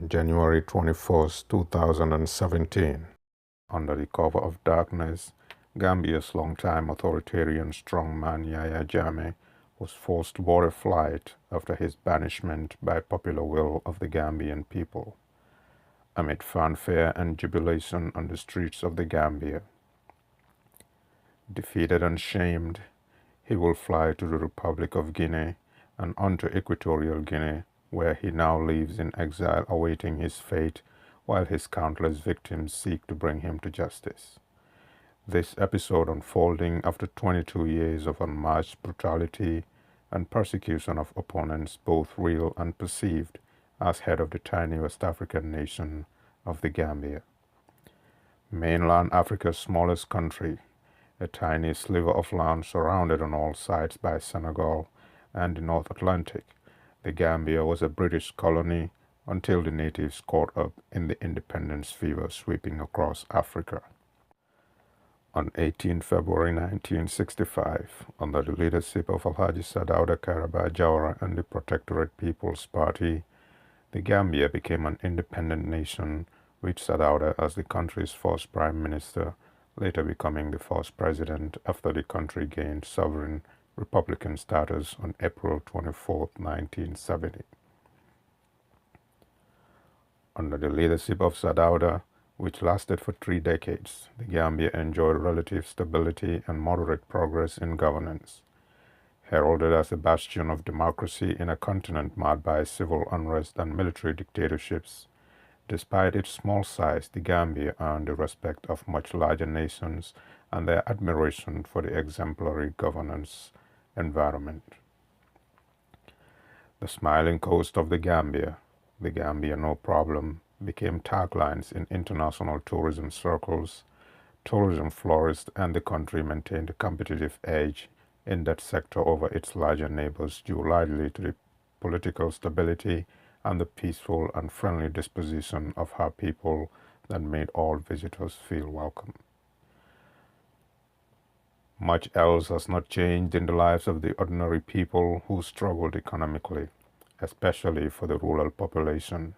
On January 21st, 2017, under the cover of darkness, Gambia's longtime authoritarian strongman Yahya Jammeh was forced to board a flight after his banishment by popular will of the Gambian people. Amid fanfare and jubilation on the streets of the Gambia, defeated and shamed, he will fly to the Republic of Guinea and on to Equatorial Guinea, where he now lives in exile awaiting his fate while his countless victims seek to bring him to justice. This episode unfolding after 22 years of unmatched brutality and persecution of opponents, both real and perceived, as head of the tiny West African nation of the Gambia. Mainland Africa's smallest country, a tiny sliver of land surrounded on all sides by Senegal and the North Atlantic, the Gambia was a British colony until the natives caught up in the independence fever sweeping across Africa. On 18 February 1965, under the leadership of Alhaji Sadauda Kairaba Jawara and the Protectorate People's Party, the Gambia became an independent nation, with Sadauda as the country's first prime minister, later becoming the first president after the country gained sovereign Republican status on April 24, 1970. Under the leadership of Sadauda, which lasted for 3 decades, the Gambia enjoyed relative stability and moderate progress in governance. Heralded as a bastion of democracy in a continent marred by civil unrest and military dictatorships, despite its small size, the Gambia earned the respect of much larger nations and their admiration for the exemplary governance environment. The smiling coast of the Gambia no problem, became taglines in international tourism circles. Tourism flourished and the country maintained a competitive edge in that sector over its larger neighbors due largely to the political stability and the peaceful and friendly disposition of her people that made all visitors feel welcome. Much else has not changed in the lives of the ordinary people who struggled economically, especially for the rural population,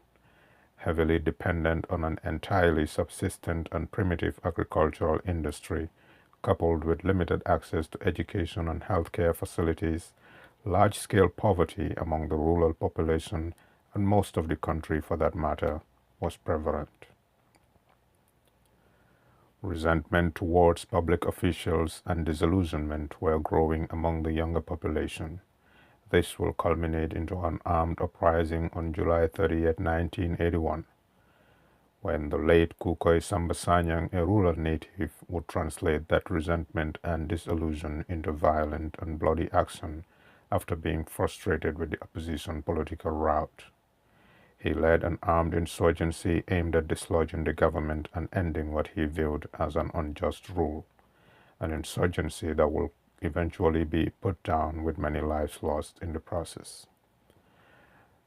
heavily dependent on an entirely subsistent and primitive agricultural industry, coupled with limited access to education and healthcare facilities. Large-scale poverty among the rural population, and most of the country for that matter, was prevalent. Resentment towards public officials and disillusionment were growing among the younger population. This will culminate into an armed uprising on July 30, 1981, when the late Kukoy Samba Sanyang, a rural native, would translate that resentment and disillusion into violent and bloody action after being frustrated with the opposition political route. He led an armed insurgency aimed at dislodging the government and ending what he viewed as an unjust rule, an insurgency that will eventually be put down with many lives lost in the process.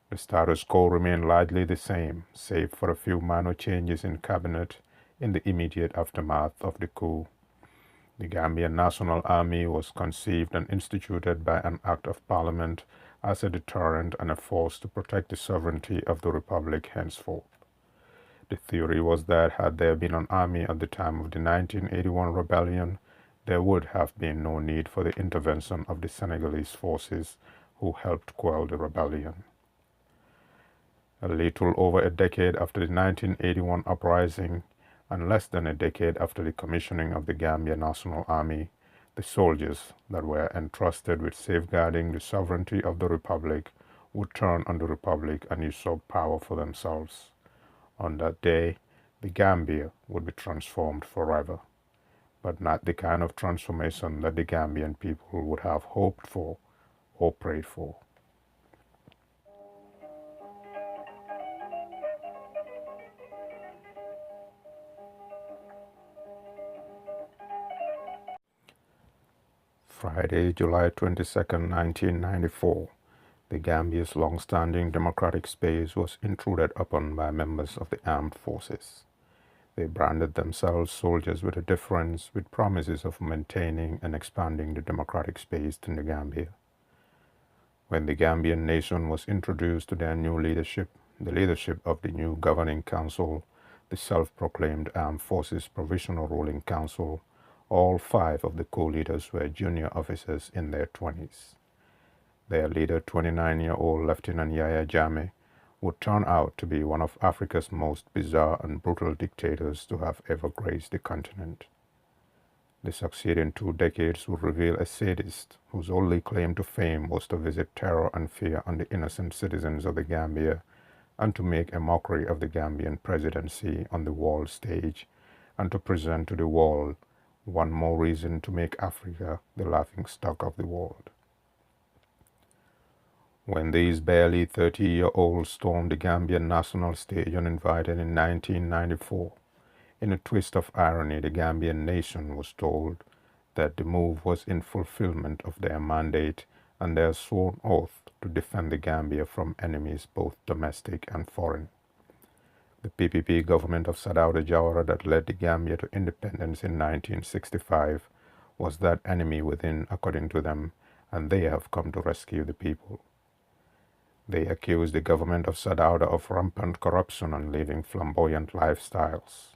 The status quo remained largely the same, save for a few minor changes in cabinet in the immediate aftermath of the coup. The Gambian National Army was conceived and instituted by an act of parliament as a deterrent and a force to protect the sovereignty of the republic henceforth. The theory was that had there been an army at the time of the 1981 rebellion, there would have been no need for the intervention of the Senegalese forces who helped quell the rebellion. A little over a decade after the 1981 uprising, and less than a decade after the commissioning of the Gambia National Army, the soldiers that were entrusted with safeguarding the sovereignty of the Republic would turn on the Republic and usurp power for themselves. On that day, the Gambia would be transformed forever, but not the kind of transformation that the Gambian people would have hoped for or prayed for. Friday, July 22, 1994, the Gambia's long-standing democratic space was intruded upon by members of the armed forces. They branded themselves soldiers with a difference, with promises of maintaining and expanding the democratic space in the Gambia. When the Gambian nation was introduced to their new leadership, the leadership of the new governing council, the self-proclaimed Armed Forces Provisional Ruling Council, all 5 of the co-leaders were junior officers in their 20s. Their leader, 29-year-old Lieutenant Yahya Jammeh, would turn out to be one of Africa's most bizarre and brutal dictators to have ever graced the continent. The succeeding 2 decades would reveal a sadist whose only claim to fame was to visit terror and fear on the innocent citizens of the Gambia and to make a mockery of the Gambian presidency on the world stage and to present to the world one more reason to make Africa the laughingstock of the world. When these barely 30-year-olds stormed the Gambian national stage uninvited in 1994, in a twist of irony, the Gambian nation was told that the move was in fulfillment of their mandate and their sworn oath to defend the Gambia from enemies both domestic and foreign. The PPP government of Sadauda Jawara that led the Gambia to independence in 1965 was that enemy within, according to them, and they have come to rescue the people. They accused the government of Sadauda of rampant corruption and living flamboyant lifestyles.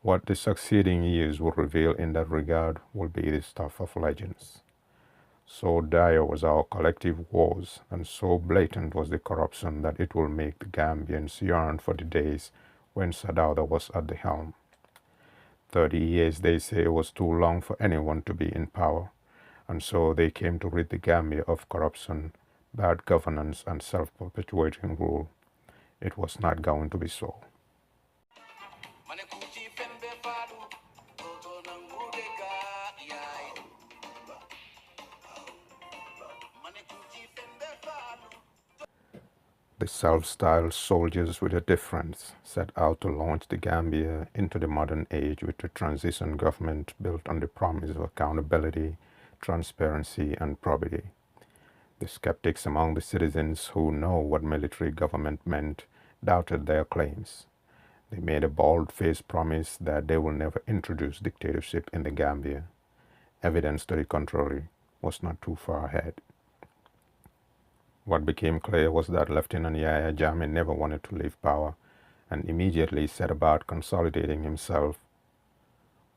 What the succeeding years will reveal in that regard will be the stuff of legends. So dire was our collective woes, and so blatant was the corruption that it will make the Gambians yearn for the days when Sadauda was at the helm. 30 years, they say, was too long for anyone to be in power, and so they came to rid the Gambia of corruption, bad governance, and self-perpetuating rule. It was not going to be so. The self-styled soldiers with a difference set out to launch the Gambia into the modern age with a transition government built on the promise of accountability, transparency, and probity. The skeptics among the citizens who know what military government meant doubted their claims. They made a bald-faced promise that they will never introduce dictatorship in the Gambia. Evidence to the contrary was not too far ahead. What became clear was that Lieutenant Yahya Jammeh never wanted to leave power and immediately set about consolidating himself.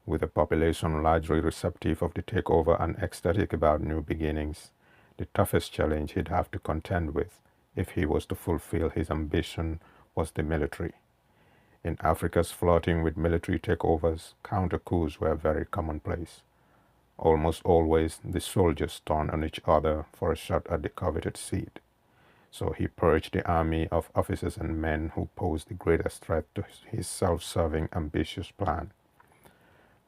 With a population largely receptive of the takeover and ecstatic about new beginnings, the toughest challenge he'd have to contend with, if he was to fulfill his ambition, was the military. In Africa's flirting with military takeovers, counter-coups were very commonplace. Almost always, the soldiers turned on each other for a shot at the coveted seat. So he purged the army of officers and men who posed the greatest threat to his self-serving, ambitious plan.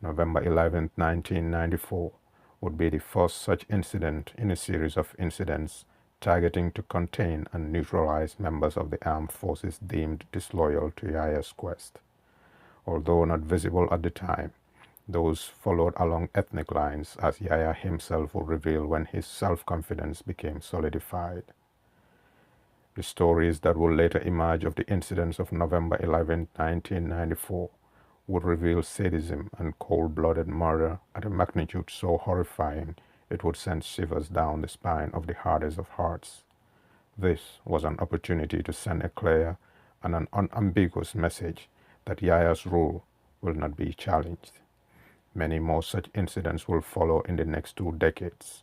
November 11, 1994, would be the first such incident in a series of incidents targeting to contain and neutralize members of the armed forces deemed disloyal to Yahya's quest. Although not visible at the time, those followed along ethnic lines, as Yahya himself would reveal when his self-confidence became solidified. The stories that would later emerge of the incidents of November 11, 1994 would reveal sadism and cold-blooded murder at a magnitude so horrifying it would send shivers down the spine of the hardest of hearts. This was an opportunity to send a clear and an unambiguous message that Yahya's rule will not be challenged. Many more such incidents will follow in the next 2 decades.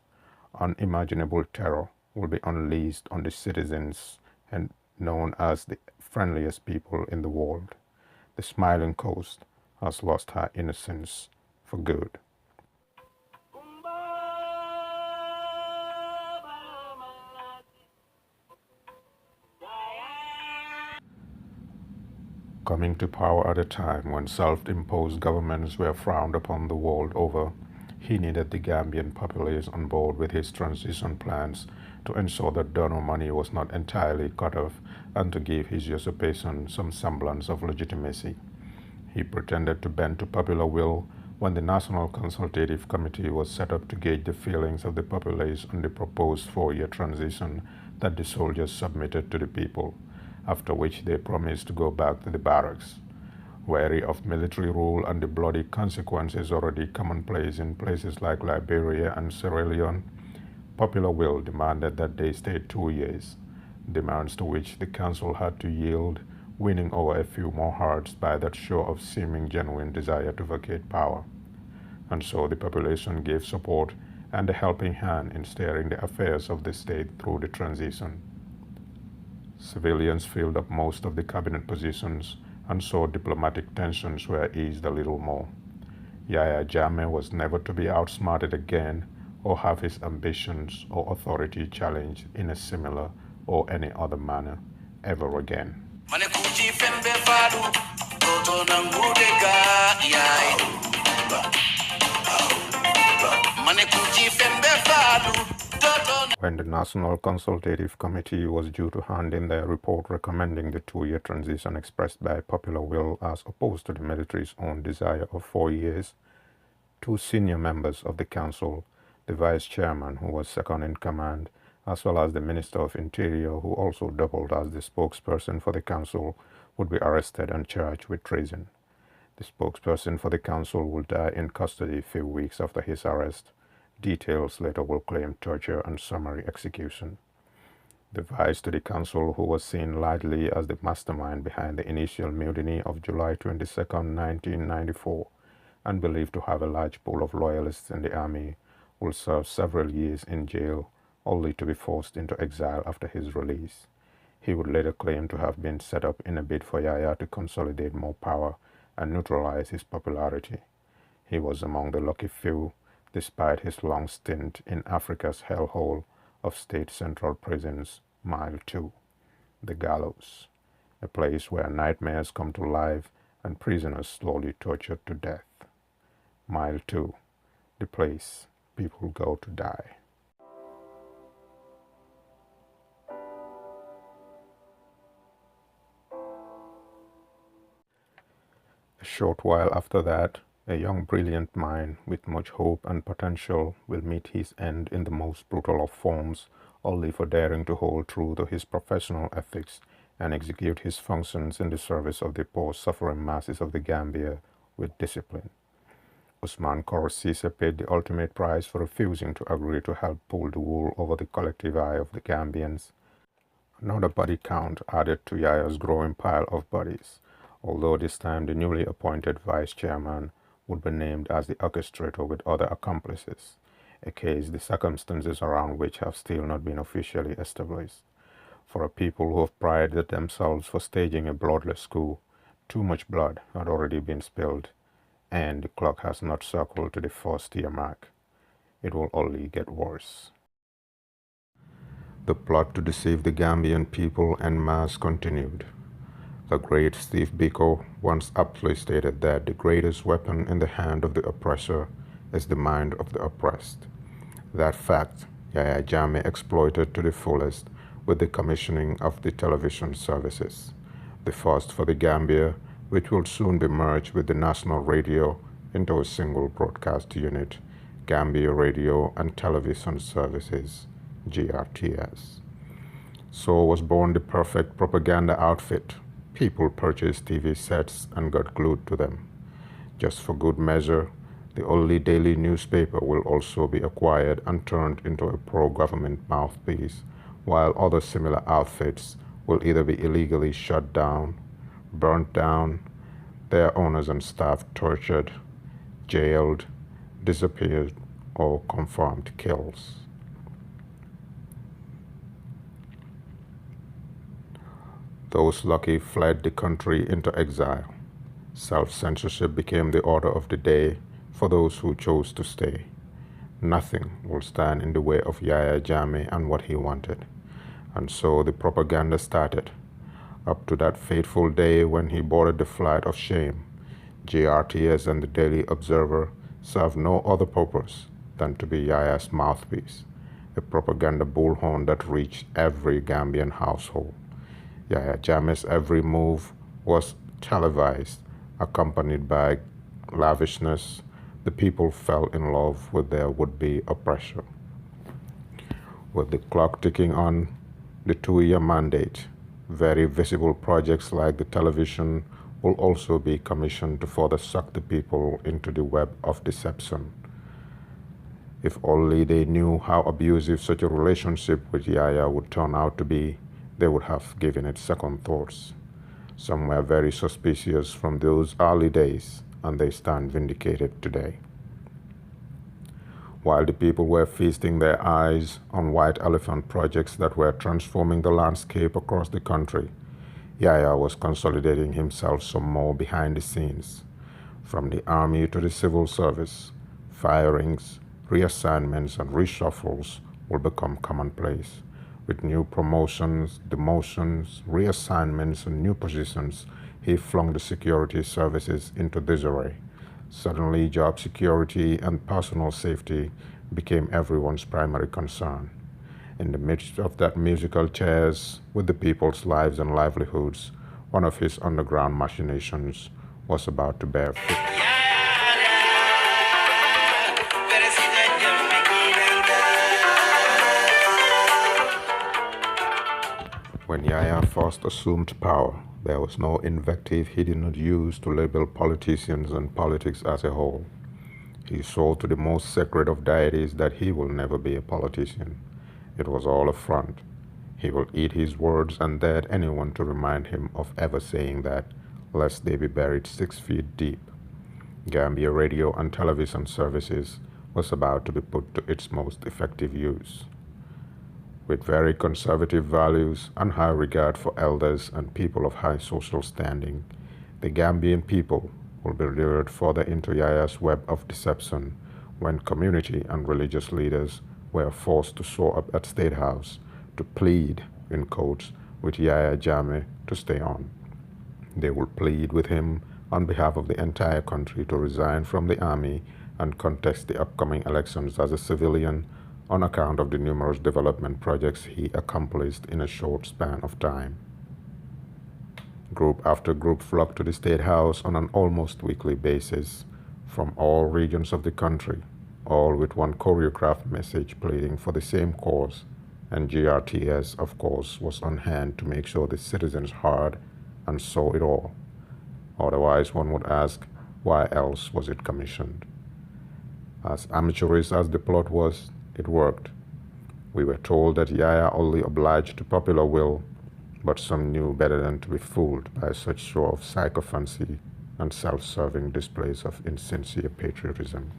Unimaginable terror will be unleashed on the citizens and known as the friendliest people in the world. The smiling coast has lost her innocence for good. Coming to power at a time when self-imposed governments were frowned upon the world over, he needed the Gambian populace on board with his transition plans to ensure that donor money was not entirely cut off and to give his usurpation some semblance of legitimacy. He pretended to bend to popular will when the National Consultative Committee was set up to gauge the feelings of the populace on the proposed 4-year transition that the soldiers submitted to the people, after which they promised to go back to the barracks. Wary of military rule and the bloody consequences already commonplace in places like Liberia and Sierra Leone, popular will demanded that they stay 2 years, demands to which the council had to yield, winning over a few more hearts by that show of seeming genuine desire to vacate power. And so the population gave support and a helping hand in steering the affairs of the state through the transition. Civilians filled up most of the cabinet positions, and so diplomatic tensions were eased a little more. Yahya Jammeh was never to be outsmarted again or have his ambitions or authority challenged in a similar or any other manner ever again. When the National Consultative Committee was due to hand in their report recommending the 2-year transition expressed by popular will as opposed to the military's own desire of 4 years, 2 senior members of the council, the vice chairman who was second in command, as well as the Minister of Interior who also doubled as the spokesperson for the council, would be arrested and charged with treason. The spokesperson for the council will die in custody a few weeks after his arrest. Details later will claim torture and summary execution. The vice to the council, who was seen largely as the mastermind behind the initial mutiny of July 22, 1994, and believed to have a large pool of loyalists in the army, will serve several years in jail, only to be forced into exile after his release. He would later claim to have been set up in a bid for Yahya to consolidate more power and neutralize his popularity. He was among the lucky few, despite his long stint in Africa's hellhole of state central prisons, Mile 2, the gallows, a place where nightmares come to life and prisoners slowly tortured to death. Mile 2, the place people go to die. A short while after that, a young brilliant mind with much hope and potential will meet his end in the most brutal of forms, only for daring to hold true to his professional ethics and execute his functions in the service of the poor suffering masses of the Gambia with discipline. Usman Koro Cisse paid the ultimate price for refusing to agree to help pull the wool over the collective eye of the Gambians. Another body count added to Yahya's growing pile of bodies, although this time the newly appointed vice chairman would be named as the orchestrator with other accomplices, a case the circumstances around which have still not been officially established. For a people who have prided themselves for staging a bloodless coup, too much blood had already been spilled, and the clock has not circled to the first year mark. It will only get worse. The plot to deceive the Gambian people en masse continued. The great Steve Biko once aptly stated that the greatest weapon in the hand of the oppressor is the mind of the oppressed. That fact Yahya Jammeh exploited to the fullest with the commissioning of the television services, the first for the Gambia, which will soon be merged with the national radio into a single broadcast unit, Gambia Radio and Television Services, GRTS. So was born the perfect propaganda outfit. People purchased TV sets and got glued to them. Just for good measure, the only daily newspaper will also be acquired and turned into a pro-government mouthpiece, while other similar outfits will either be illegally shut down, burnt down, their owners and staff tortured, jailed, disappeared, or confirmed kills. Those lucky fled the country into exile. Self-censorship became the order of the day for those who chose to stay. Nothing will stand in the way of Yahya Jammeh and what he wanted. And so the propaganda started. Up to that fateful day when he boarded the flight of shame, GRTS and the Daily Observer served no other purpose than to be Yahya's mouthpiece, a propaganda bullhorn that reached every Gambian household. Yahya Jammeh's every move was televised, accompanied by lavishness. The people fell in love with their would-be oppressor. With the clock ticking on the 2-year mandate, very visible projects like the television will also be commissioned to further suck the people into the web of deception. If only they knew how abusive such a relationship with Yahya would turn out to be, they would have given it second thoughts. Some were very suspicious from those early days, and they stand vindicated today. While the people were feasting their eyes on white elephant projects that were transforming the landscape across the country, Yahya was consolidating himself some more behind the scenes. From the army to the civil service, firings, reassignments, and reshuffles will become commonplace. With new promotions, demotions, reassignments, and new positions, he flung the security services into disarray. Suddenly, job security and personal safety became everyone's primary concern. In the midst of that musical chairs with the people's lives and livelihoods, one of his underground machinations was about to bear fruit. When Yahya first assumed power, there was no invective he did not use to label politicians and politics as a whole. He swore to the most sacred of deities that he will never be a politician. It was all a front. He will eat his words and dare anyone to remind him of ever saying that, lest they be buried 6 feet deep. Gambia radio and television services was about to be put to its most effective use. With very conservative values and high regard for elders and people of high social standing, the Gambian people will be lured further into Yahya's web of deception when community and religious leaders were forced to show up at State House to plead, in quotes, with Yahya Jammeh to stay on. They will plead with him on behalf of the entire country to resign from the army and contest the upcoming elections as a civilian on account of the numerous development projects he accomplished in a short span of time. Group after group flocked to the State House on an almost weekly basis from all regions of the country, all with one choreographed message pleading for the same cause, and GRTS, of course, was on hand to make sure the citizens heard and saw it all. Otherwise, one would ask, why else was it commissioned? As amateurish as the plot was, it worked. We were told that Yahya only obliged to popular will, but some knew better than to be fooled by such show of sycophancy and self-serving displays of insincere patriotism.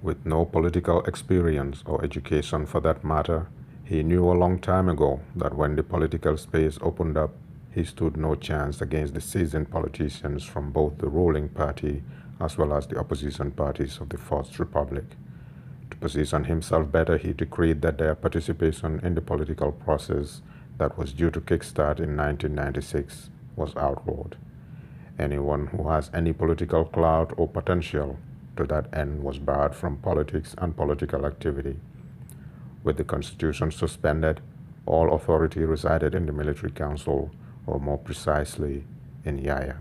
With no political experience or education for that matter, he knew a long time ago that when the political space opened up, he stood no chance against the seasoned politicians from both the ruling party as well as the opposition parties of the First Republic. To position himself better, he decreed that their participation in the political process that was due to kickstart in 1996 was outlawed. Anyone who has any political clout or potential to that end was barred from politics and political activity. With the Constitution suspended, all authority resided in the military council, or more precisely, in Yahya.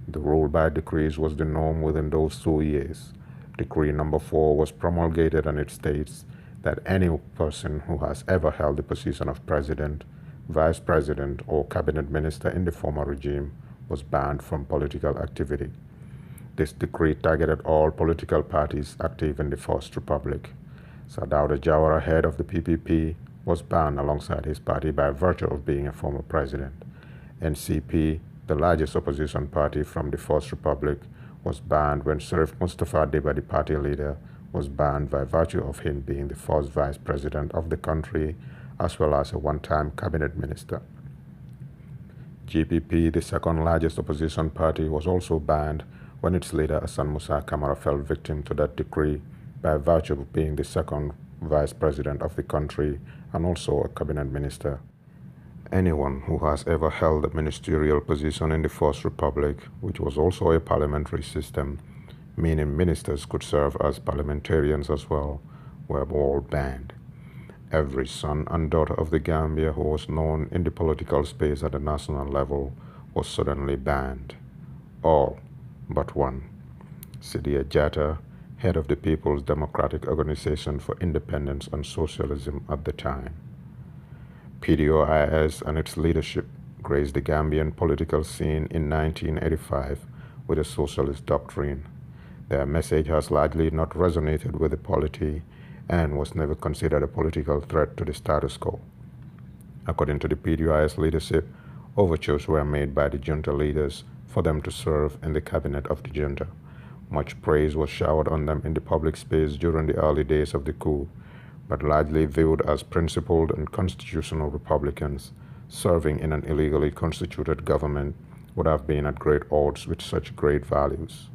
The rule by decrees was the norm within those 2 years. Decree number 4 was promulgated, and it states that any person who has ever held the position of president, vice president, or cabinet minister in the former regime was banned from political activity. This decree targeted all political parties active in the First Republic. Sadauda Jawara, head of the PPP, was banned alongside his party by virtue of being a former president. NCP, the largest opposition party from the First Republic, was banned when Sheriff Mustafa Deba, the party leader, was banned by virtue of him being the first vice president of the country as well as a one-time cabinet minister. GPP, the second largest opposition party, was also banned when its leader Hassan Musa Kamara fell victim to that decree by virtue of being the second vice president of the country and also a cabinet minister. Anyone who has ever held a ministerial position in the First Republic, which was also a parliamentary system, meaning ministers could serve as parliamentarians as well, were all banned. Every son and daughter of the Gambia who was known in the political space at the national level was suddenly banned. All but one. Sidia Jatta, head of the People's Democratic Organization for Independence and Socialism at the time. PDOIS and its leadership graced the Gambian political scene in 1985 with a socialist doctrine. Their message has largely not resonated with the polity and was never considered a political threat to the status quo. According to the PDI's leadership, overtures were made by the junta leaders for them to serve in the cabinet of the junta. Much praise was showered on them in the public space during the early days of the coup, but largely viewed as principled and constitutional Republicans, serving in an illegally constituted government would have been at great odds with such great values.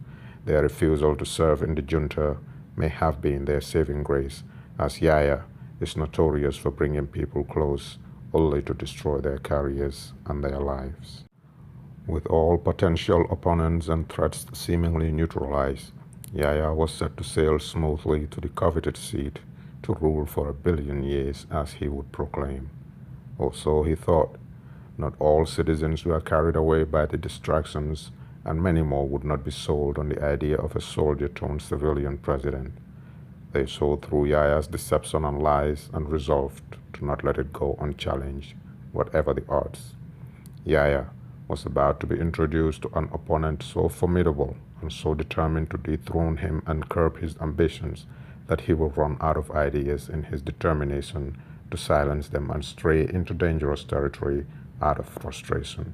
Their refusal to serve in the junta may have been their saving grace, as Yahya is notorious for bringing people close only to destroy their careers and their lives. With all potential opponents and threats seemingly neutralized, Yahya was set to sail smoothly to the coveted seat to rule for 1 billion years, as he would proclaim. Or so he thought. Not all citizens were carried away by the distractions, and many more would not be sold on the idea of a soldier-turned-civilian president. They saw through Yahya's deception and lies and resolved to not let it go unchallenged, whatever the odds. Yahya was about to be introduced to an opponent so formidable and so determined to dethrone him and curb his ambitions that he will run out of ideas in his determination to silence them and stray into dangerous territory out of frustration.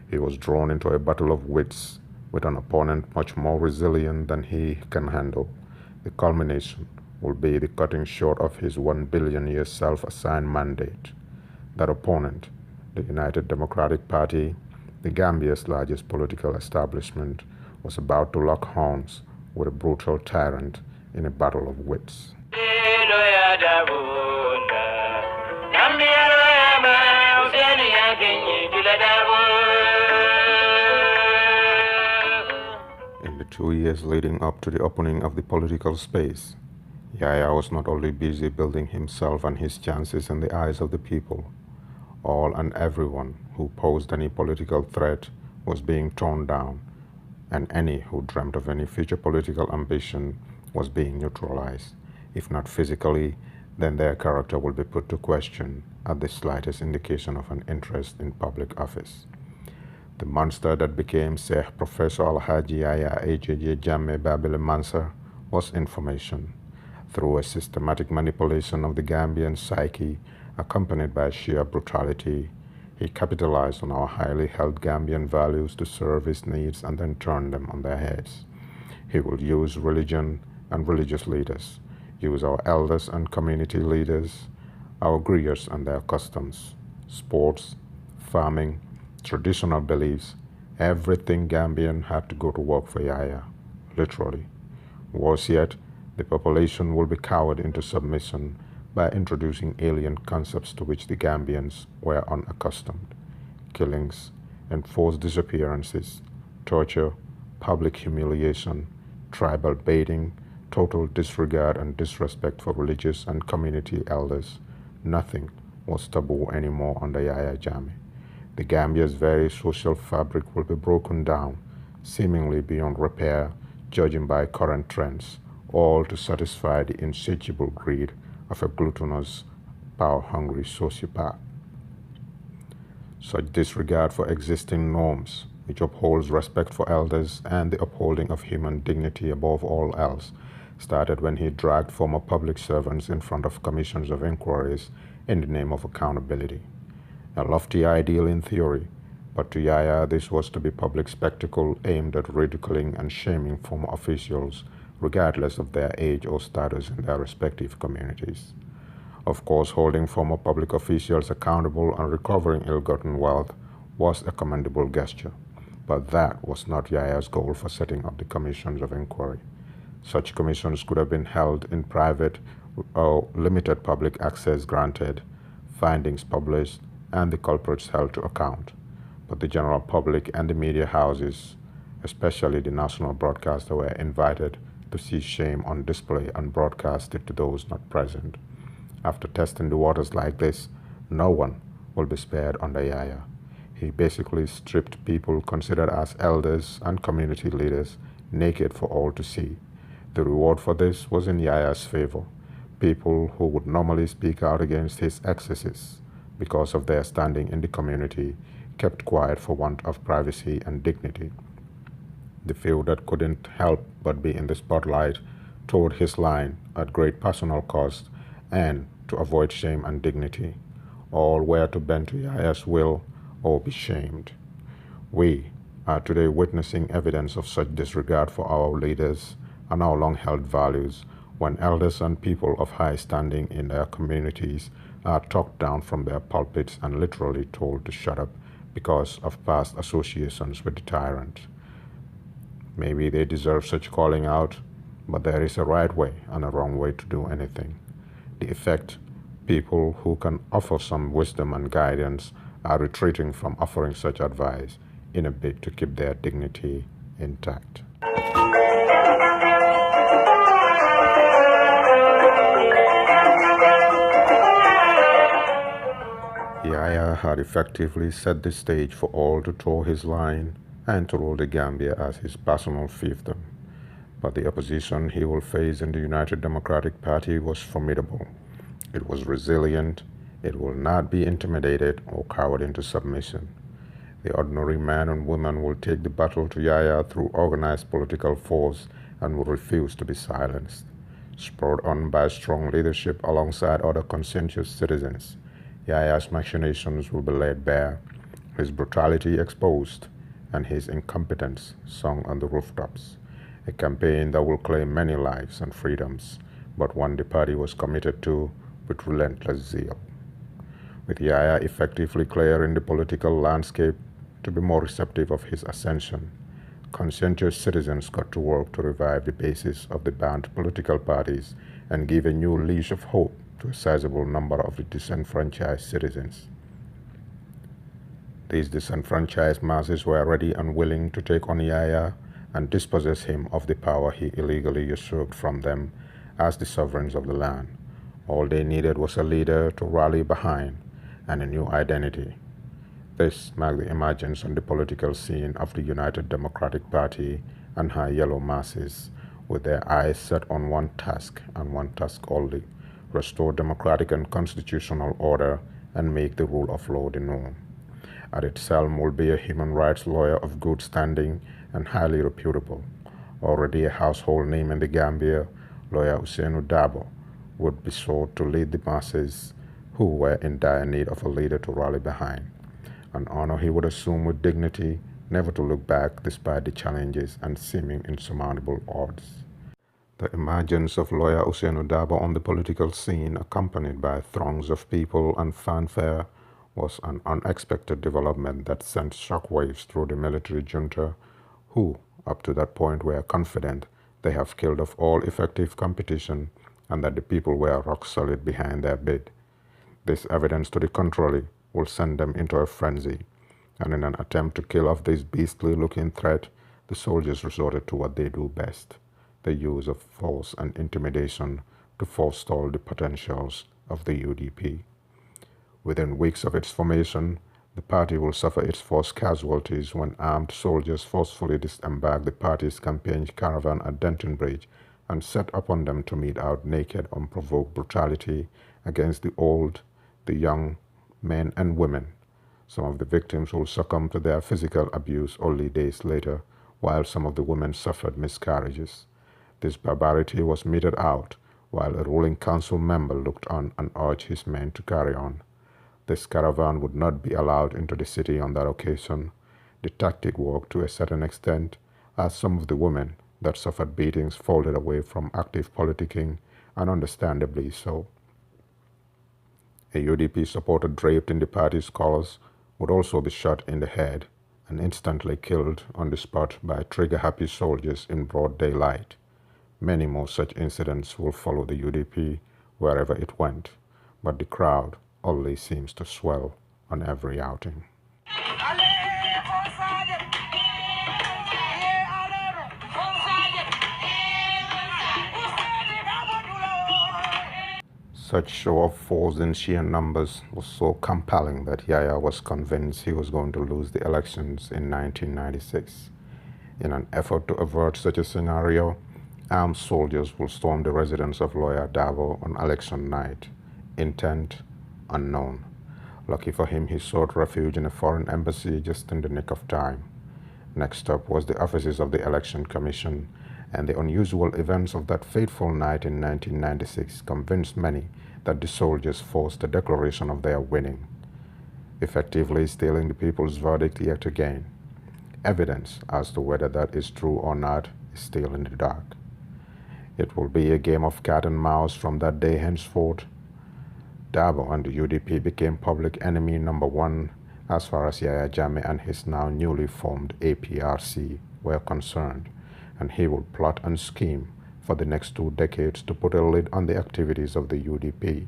He was drawn into a battle of wits with an opponent much more resilient than he can handle. The culmination will be the cutting short of his 1 billion year self-assigned mandate. That opponent, the United Democratic Party, the Gambia's largest political establishment, was about to lock horns with a brutal tyrant in a battle of wits. In the 2 years leading up to the opening of the political space, Yahya was not only busy building himself and his chances in the eyes of the people. All and everyone who posed any political threat was being torn down, and any who dreamt of any future political ambition was being neutralized. If not physically, then their character will be put to question at the slightest indication of an interest in public office. The monster that became Sheikh Professor Alhaji Yahya AJJ Jammeh Babile Mansur was information. Through a systematic manipulation of the Gambian psyche, accompanied by sheer brutality, he capitalized on our highly held Gambian values to serve his needs and then turn them on their heads. He will use religion and religious leaders, use our elders and community leaders, our griots and their customs, sports, farming, traditional beliefs. Everything Gambian had to go to work for Yahya, literally. Worse yet, the population will be cowered into submission by introducing alien concepts to which the Gambians were unaccustomed: killings, enforced disappearances, torture, public humiliation, tribal baiting, total disregard and disrespect for religious and community elders. Nothing was taboo anymore under Yahya Jammeh. The Gambia's very social fabric will be broken down, seemingly beyond repair, judging by current trends, all to satisfy the insatiable greed of a gluttonous, power-hungry sociopath. Such disregard for existing norms, which upholds respect for elders and the upholding of human dignity above all else, started when he dragged former public servants in front of commissions of inquiries in the name of accountability. A lofty ideal in theory, but to Yahya this was to be public spectacle aimed at ridiculing and shaming former officials, regardless of their age or status in their respective communities. Of course, holding former public officials accountable and recovering ill-gotten wealth was a commendable gesture, but that was not Yahya's goal for setting up the commissions of inquiry. Such commissions could have been held in private or limited public access granted, findings published, and the culprits held to account. But the general public and the media houses, especially the national broadcaster, were invited to see shame on display and broadcast it to those not present. After testing the waters like this, no one will be spared under Yahya. He basically stripped people considered as elders and community leaders naked for all to see. The reward for this was in Yahya's favor. People who would normally speak out against his excesses because of their standing in the community, kept quiet for want of privacy and dignity. The few that couldn't help but be in the spotlight towed his line at great personal cost and to avoid shame and dignity. All were to bend to Yaya's will or be shamed. We are today witnessing evidence of such disregard for our leaders and our long-held values when elders and people of high standing in their communities are talked down from their pulpits and literally told to shut up because of past associations with the tyrant. Maybe they deserve such calling out, but there is a right way and a wrong way to do anything. The effect, people who can offer some wisdom and guidance are retreating from offering such advice in a bid to keep their dignity intact. Yaya had effectively set the stage for all to toe his line and to rule the Gambia as his personal fiefdom. But the opposition he will face in the United Democratic Party was formidable. It was resilient. It will not be intimidated or cowered into submission. The ordinary man and woman will take the battle to Yaya through organized political force and will refuse to be silenced. Spurred on by strong leadership alongside other conscientious citizens, Yaya's machinations will be laid bare, his brutality exposed, and his incompetence sung on the rooftops. A campaign that will claim many lives and freedoms, but one the party was committed to with relentless zeal. With Yaya effectively clearing the political landscape to be more receptive of his ascension, conscientious citizens got to work to revive the basis of the banned political parties and give a new leash of hope to a sizable number of the disenfranchised citizens. These disenfranchised masses were ready and willing to take on Yaya and dispossess him of the power he illegally usurped from them as the sovereigns of the land. All they needed was a leader to rally behind and a new identity. This marked the emergence on the political scene of the United Democratic Party and her yellow masses, with their eyes set on one task and one task only: restore democratic and constitutional order and make the rule of law the norm. At its helm will be a human rights lawyer of good standing and highly reputable. Already a household name in the Gambia, lawyer Usainu Dabo would be sought to lead the masses who were in dire need of a leader to rally behind, an honor he would assume with dignity, never to look back despite the challenges and seeming insurmountable odds. The emergence of lawyer Usainu Dabo on the political scene, accompanied by throngs of people and fanfare, was an unexpected development that sent shockwaves through the military junta, who, up to that point, were confident they have killed off all effective competition and that the people were rock solid behind their bid. This evidence to the contrary will send them into a frenzy, and in an attempt to kill off this beastly-looking threat, the soldiers resorted to what they do best: the use of force and intimidation to forestall the potentials of the UDP. Within weeks of its formation, the party will suffer its first casualties when armed soldiers forcefully disembark the party's campaign caravan at Denton Bridge and set upon them to mete out naked, unprovoked brutality against the old, the young, men and women. Some of the victims will succumb to their physical abuse only days later, while some of the women suffered miscarriages. This barbarity was meted out while a ruling council member looked on and urged his men to carry on. This caravan would not be allowed into the city on that occasion. The tactic worked to a certain extent, as some of the women that suffered beatings folded away from active politicking, and understandably so. A UDP supporter draped in the party's colors would also be shot in the head and instantly killed on the spot by trigger-happy soldiers in broad daylight. Many more such incidents will follow the UDP wherever it went, but the crowd only seems to swell on every outing. Such show of force in sheer numbers was so compelling that Yaya was convinced he was going to lose the elections in 1996. In an effort to avert such a scenario, armed soldiers will storm the residence of lawyer Dabo on election night. Intent unknown. Lucky for him, he sought refuge in a foreign embassy just in the nick of time. Next up was the offices of the Election Commission, and the unusual events of that fateful night in 1996 convinced many that the soldiers forced a declaration of their winning, effectively stealing the people's verdict yet again. Evidence as to whether that is true or not is still in the dark. It will be a game of cat and mouse from that day henceforth. Dabo and the UDP became public enemy number one as far as Yahya Jammeh and his now newly formed APRC were concerned, and he would plot and scheme for the next 2 decades to put a lid on the activities of the UDP.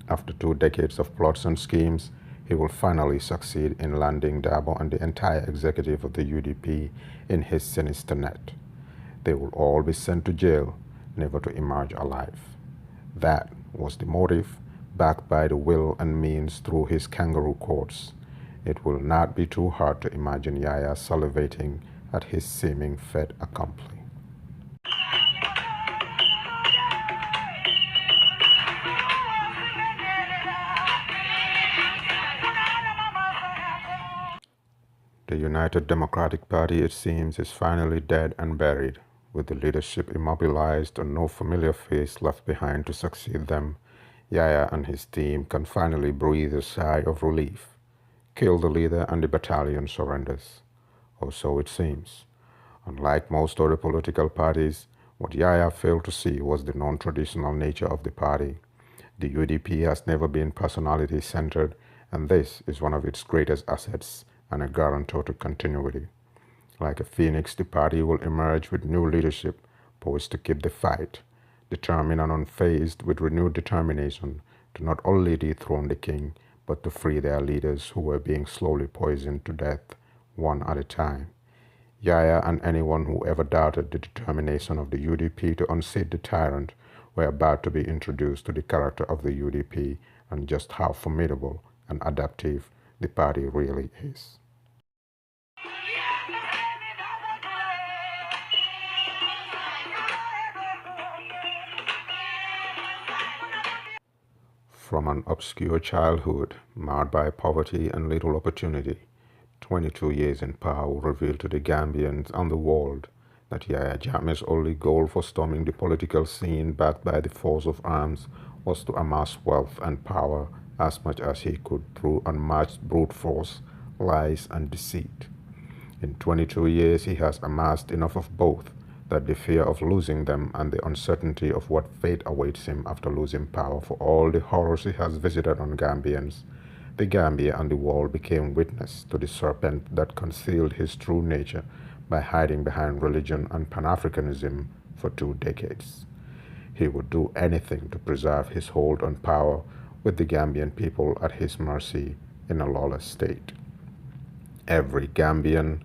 After 2 decades of plots and schemes, he will finally succeed in landing Dabo and the entire executive of the UDP in his sinister net. They will all be sent to jail, never to emerge alive. That was the motive, backed by the will and means through his kangaroo courts. It will not be too hard to imagine Yahya salivating at his seeming fait accompli. The United Democratic Party, it seems, is finally dead and buried, with the leadership immobilized and no familiar face left behind to succeed them. Yahya and his team can finally breathe a sigh of relief. Kill the leader and the battalion surrenders. Or so it seems. Unlike most other political parties, what Yahya failed to see was the non-traditional nature of the party. The UDP has never been personality-centered, and this is one of its greatest assets and a guarantor to continuity. Like a phoenix, the party will emerge with new leadership, poised to keep the fight, determined and unfazed with renewed determination to not only dethrone the king, but to free their leaders who were being slowly poisoned to death, one at a time. Yahya and anyone who ever doubted the determination of the UDP to unseat the tyrant were about to be introduced to the character of the UDP and just how formidable and adaptive the party really is. From an obscure childhood marred by poverty and little opportunity, 22 years in power will reveal to the Gambians and the world that Yahya Jammeh's only goal for storming the political scene backed by the force of arms was to amass wealth and power as much as he could through unmatched brute force, lies, and deceit. In 22 years he has amassed enough of both that the fear of losing them and the uncertainty of what fate awaits him after losing power for all the horrors he has visited on Gambians, the Gambia and the world became witness to the serpent that concealed his true nature by hiding behind religion and Pan-Africanism for 2 decades. He would do anything to preserve his hold on power with the Gambian people at his mercy in a lawless state. Every Gambian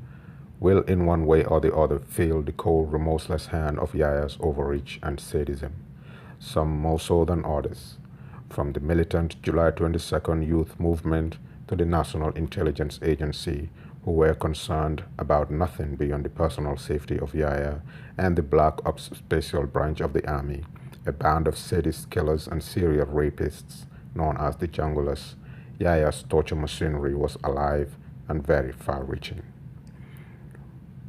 will in one way or the other feel the cold, remorseless hand of Yahya's overreach and sadism, some more so than others. From the militant July 22nd youth movement to the National Intelligence Agency, who were concerned about nothing beyond the personal safety of Yahya and the Black Ops Special Branch of the Army, a band of sadist killers and serial rapists known as the Junglers, Yahya's torture machinery was alive and very far-reaching.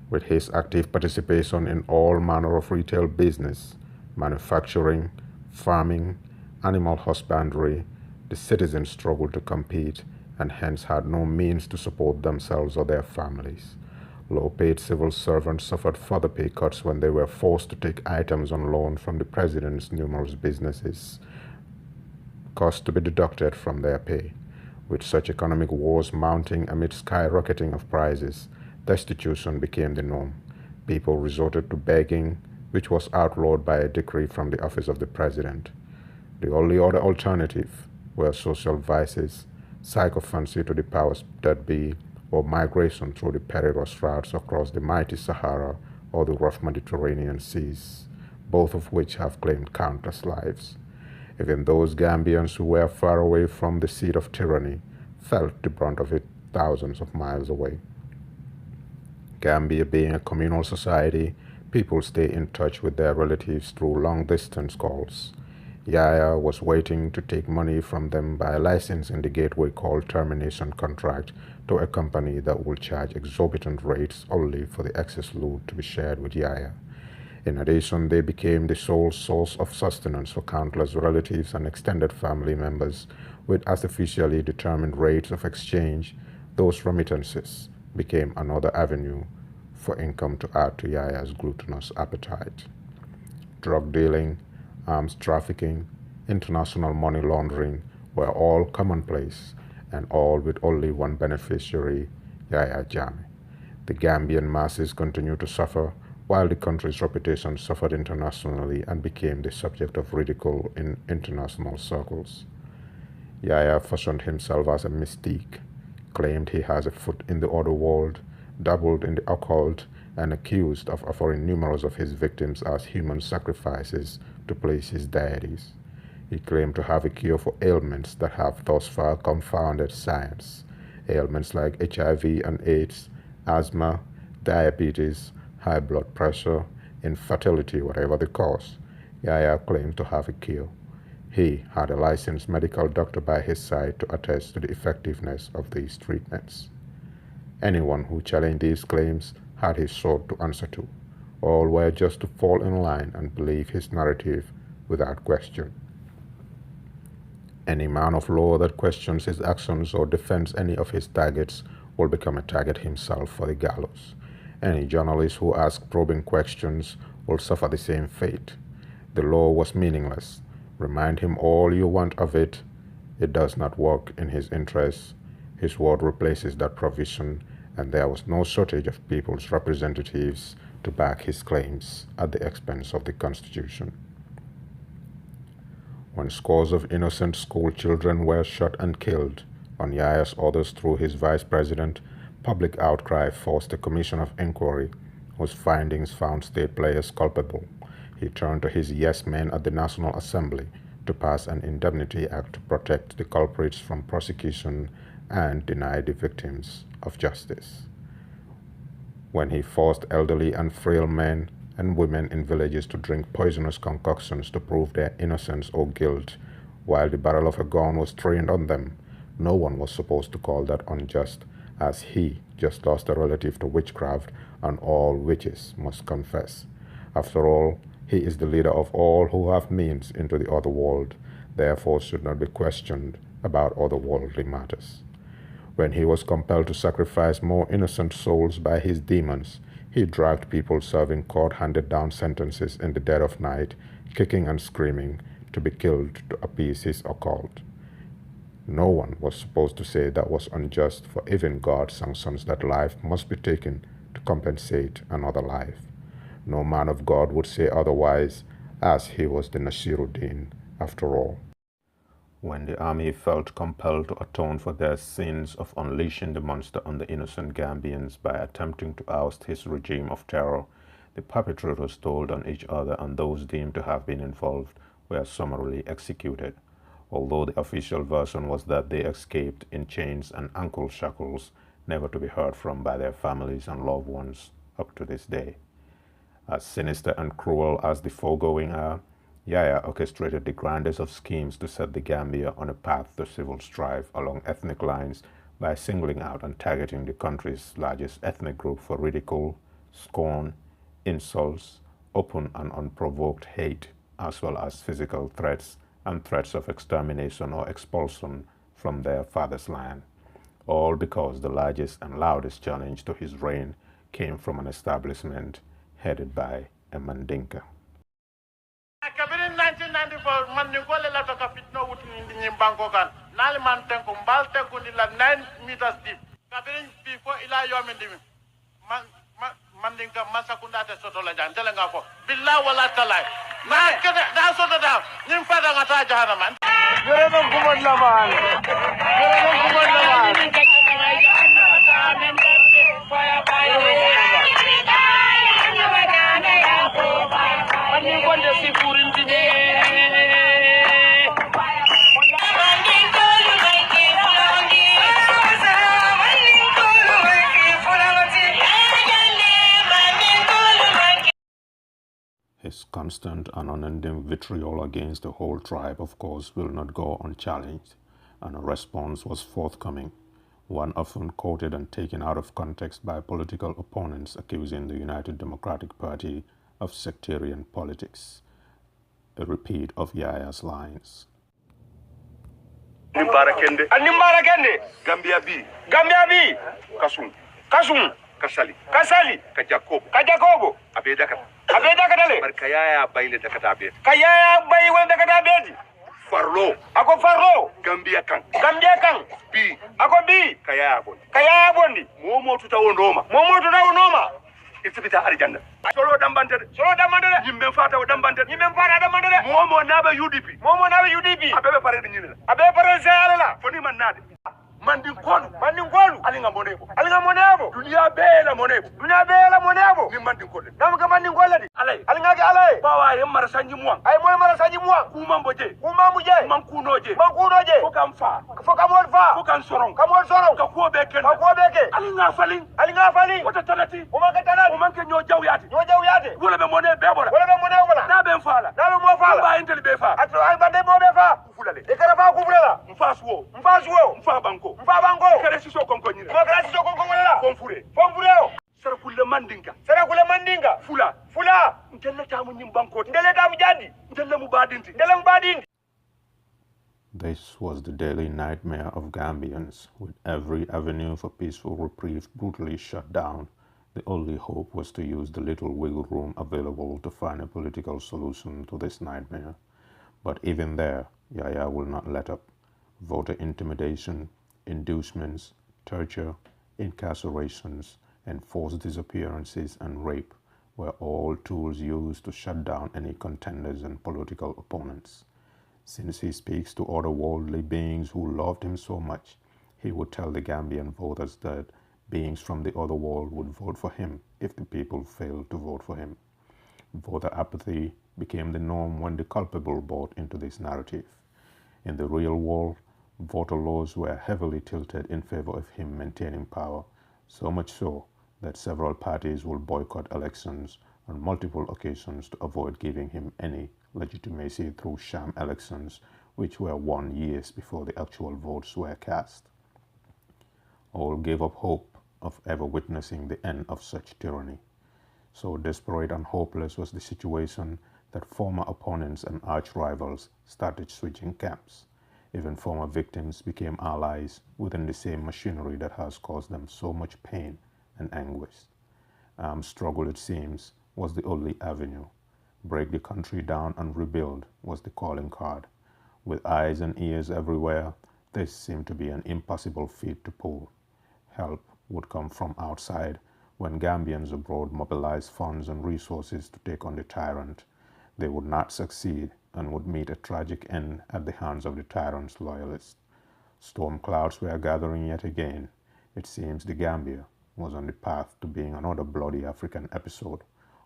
With his active participation in all manner of retail business, manufacturing, farming, animal husbandry, the citizens struggled to compete and hence had no means to support themselves or their families. Low-paid civil servants suffered further pay cuts when they were forced to take items on loan from the president's numerous businesses, costs to be deducted from their pay. With such economic wars mounting amid skyrocketing of prices, destitution became the norm. People resorted to begging, which was outlawed by a decree from the office of the president. The only other alternative were social vices, sycophancy to the powers that be, or migration through the perilous routes across the mighty Sahara or the rough Mediterranean seas, both of which have claimed countless lives. Even those Gambians who were far away from the seat of tyranny felt the brunt of it thousands of miles away. Gambia being a communal society, people stay in touch with their relatives through long-distance calls. Yahya was waiting to take money from them by licensing the gateway called termination contract to a company that would charge exorbitant rates only for the excess loot to be shared with Yahya. In addition, they became the sole source of sustenance for countless relatives and extended family members with artificially determined rates of exchange. Those remittances became another avenue for income to add to Yahya's gluttonous appetite. Drug dealing, arms trafficking, international money laundering were all commonplace, and all with only one beneficiary, Yahya Jammeh. The Gambian masses continued to suffer, while the country's reputation suffered internationally and became the subject of ridicule in international circles. Yahya fashioned himself as a mystique, claimed he has a foot in the other world, dabbled in the occult, and accused of offering numerous of his victims as human sacrifices to please his deities. He claimed to have a cure for ailments that have thus far confounded science, ailments like HIV and AIDS, asthma, diabetes, high blood pressure, infertility, whatever the cause. Yahya claimed to have a cure. He had a licensed medical doctor by his side to attest to the effectiveness of these treatments. Anyone who challenged these claims had his sword to answer to. All were just to fall in line and believe his narrative without question. Any man of law that questions his actions or defends any of his targets will become a target himself for the gallows. Any journalist who asks probing questions will suffer the same fate. The law was meaningless. Remind him all you want of it. It does not work in his interests. His word replaces that provision, and there was no shortage of people's representatives to back his claims at the expense of the Constitution. When scores of innocent school children were shot and killed, on Yahya's orders through his vice president, public outcry forced a commission of inquiry, whose findings found state players culpable. He turned to his yes men at the National Assembly to pass an indemnity act to protect the culprits from prosecution and deny the victims of justice. When he forced elderly and frail men and women in villages to drink poisonous concoctions to prove their innocence or guilt, while the barrel of a gun was trained on them, no one was supposed to call that unjust, as he just lost a relative to witchcraft, and all witches must confess. After all, he is the leader of all who have means into the other world, therefore should not be questioned about otherworldly matters. When he was compelled to sacrifice more innocent souls by his demons, he dragged people serving court-handed-down sentences in the dead of night, kicking and screaming, to be killed to appease his occult. No one was supposed to say that was unjust, for even God sanctions that life must be taken to compensate another life. No man of God would say otherwise, as he was the Nasiruddin after all. When the army felt compelled to atone for their sins of unleashing the monster on the innocent Gambians by attempting to oust his regime of terror, the perpetrators told on each other, and those deemed to have been involved were summarily executed. Although the official version was that they escaped in chains and ankle shackles, never to be heard from by their families and loved ones up to this day. As sinister and cruel as the foregoing are, Yahya orchestrated the grandest of schemes to set the Gambia on a path to civil strife along ethnic lines by singling out and targeting the country's largest ethnic group for ridicule, scorn, insults, open and unprovoked hate, as well as physical threats and threats of extermination or expulsion from their father's land, all because the largest and loudest challenge to his reign came from an establishment headed by a Mandinka. Kabirin 1994 Mandinko le la to kapitno wuti ni nyimbanko kan nali man tenko mbal tenko ni la 9 meters deep kabirin before ila yomindimi Mandinka masakunda te soto la jan tele nga ko billahi wala talay ma kede da soto da nyim fada ngata jahana man yore no gumon la man His constant and unending vitriol against the whole tribe, of course, will not go unchallenged, and a response was forthcoming, one often quoted and taken out of context by political opponents accusing the United Democratic Party of sectarian politics. A repeat of Yaya's lines. Nimbara kende. Gambia bi. Kasum. Kasali. Kajakobo. Abeda le. Barkayaya baile dakata abed. Kayaya bayi wala dakata abed. Farlo. Ako farlo. Gambia kan. Bi. Ako bi. Kayaya bondi. Momo tutawonoma. Itibita arjanda. Solo dambante. Yimbe fata dambante. Momo nabe UDP. Abebe pare ni nyina. Abebe pare zalala. Foni manade. Mandin kolu. Alinga monebo. Dunia bela monebo. Ni mandin kolu. Namuka mandin kolu di. Alinga ke alai. Bawa ye marasanji muang. Ay mo marasanji muang. Kumambuje. Mankunoje. Fokamfa. Fokan sorong. Ka kuobe ken. Alinga falin. Wata tanati. Umanke nyo jawyati. Wala be mone bebola. Na be mfala. Ba inteli be fa. Atro ay bande mo be fa. Kufulale. Ekara fa kufulala. Mfasuo. Mfabanko. Kare siso konko nyina. Wala. Fonfureo. Sarakule mandinga. Fula. Ndele tamu nyimbanko. Ndele tamu jadi. Ndele mubadinti. This was the daily nightmare of Gambians, with every avenue for peaceful reprieve brutally shut down. The only hope was to use the little wiggle room available to find a political solution to this nightmare. But even there, Yaya will not let up. Voter intimidation, inducements, torture, incarcerations, and forced disappearances and rape were all tools used to shut down any contenders and political opponents. Since he speaks to otherworldly beings who loved him so much, he would tell the Gambian voters that beings from the other world would vote for him if the people failed to vote for him. Voter apathy became the norm when the culpable bought into this narrative. In the real world, voter laws were heavily tilted in favor of him maintaining power, so much so that several parties will boycott elections on multiple occasions to avoid giving him any legitimacy through sham elections, which were won years before the actual votes were cast. All gave up hope of ever witnessing the end of such tyranny. So desperate and hopeless was the situation that former opponents and arch-rivals started switching camps. Even former victims became allies within the same machinery that has caused them so much pain and anguish. Armed struggle, it seems, was the only avenue. Break the country down and rebuild was the calling card. With eyes and ears everywhere, this seemed to be an impossible feat to pull. Help would come from outside when Gambians abroad mobilized funds and resources to take on the tyrant. They would not succeed and would meet a tragic end at the hands of the tyrant's loyalists. Storm clouds were gathering yet again. It seems the Gambia was on the path to being another bloody African episode,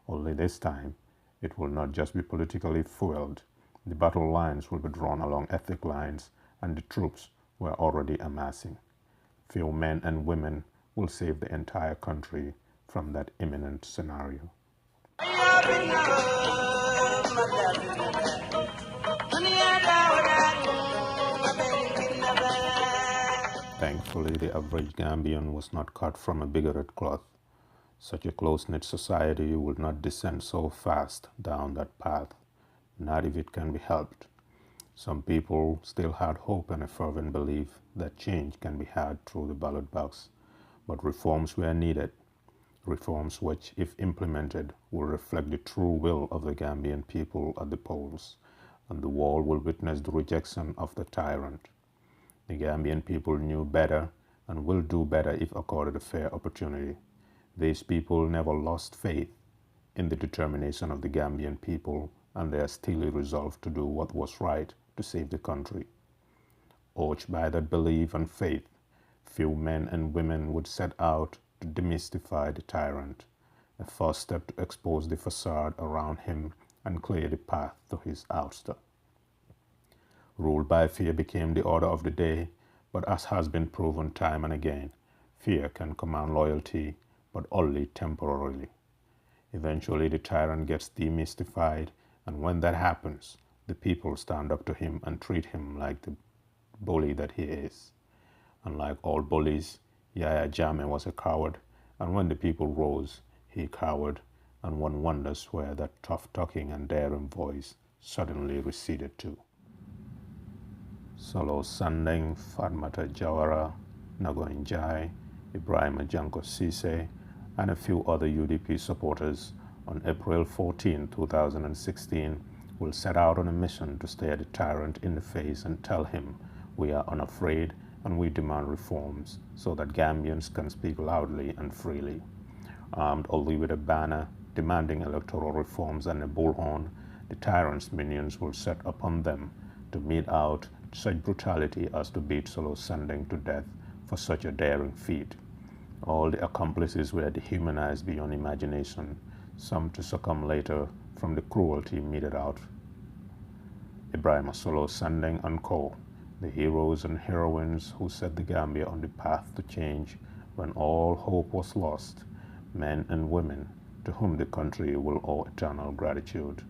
only this time it will not just be politically fueled. The battle lines will be drawn along ethnic lines, and the troops were already amassing. Few men and women will save the entire country from that imminent scenario. Thankfully, the average Gambian was not cut from a bigoted cloth. Such a close-knit society would not descend so fast down that path, not if it can be helped. Some people still had hope and a fervent belief that change can be had through the ballot box, but reforms were needed, reforms which, if implemented, will reflect the true will of the Gambian people at the polls, and the world will witness the rejection of the tyrant. The Gambian people knew better and will do better if accorded a fair opportunity. These people never lost faith in the determination of the Gambian people, and they are still resolved to do what was right to save the country. Urged by that belief and faith, few men and women would set out to demystify the tyrant, a first step to expose the facade around him and clear the path to his ouster. Ruled by fear became the order of the day, but as has been proven time and again, fear can command loyalty, but only temporarily. Eventually, the tyrant gets demystified And when that happens, the people stand up to him and treat him like the bully that he is. Unlike all bullies, Yahya Jammeh was a coward, and when the people rose, he cowered, and one wonders where that tough-talking and daring voice suddenly receded to. Solo Sandeng, Fatmata Jawara, Nagoin Jai, Ibrahim Janko Sise, and a few other UDP supporters on April 14, 2016, will set out on a mission to stare the tyrant in the face and tell him we are unafraid and we demand reforms so that Gambians can speak loudly and freely. Armed only with a banner demanding electoral reforms and a bullhorn, the tyrant's minions will set upon them to mete out such brutality as to beat Solo Sandeng to death for such a daring feat. All the accomplices were dehumanized beyond imagination, some to succumb later from the cruelty meted out. Ibrahim Solo Sandeng and Co., the heroes and heroines who set the Gambia on the path to change when all hope was lost, men and women to whom the country will owe eternal gratitude.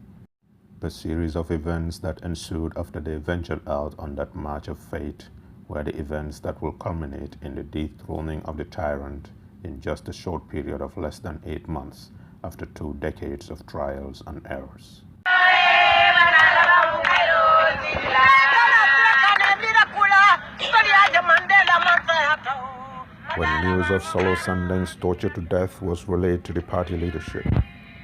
The series of events that ensued after they ventured out on that march of fate were the events that will culminate in the dethroning of the tyrant in just a short period of less than 8 months after 2 decades of trials and errors. When news of Solo Sandeng's torture to death was relayed to the party leadership,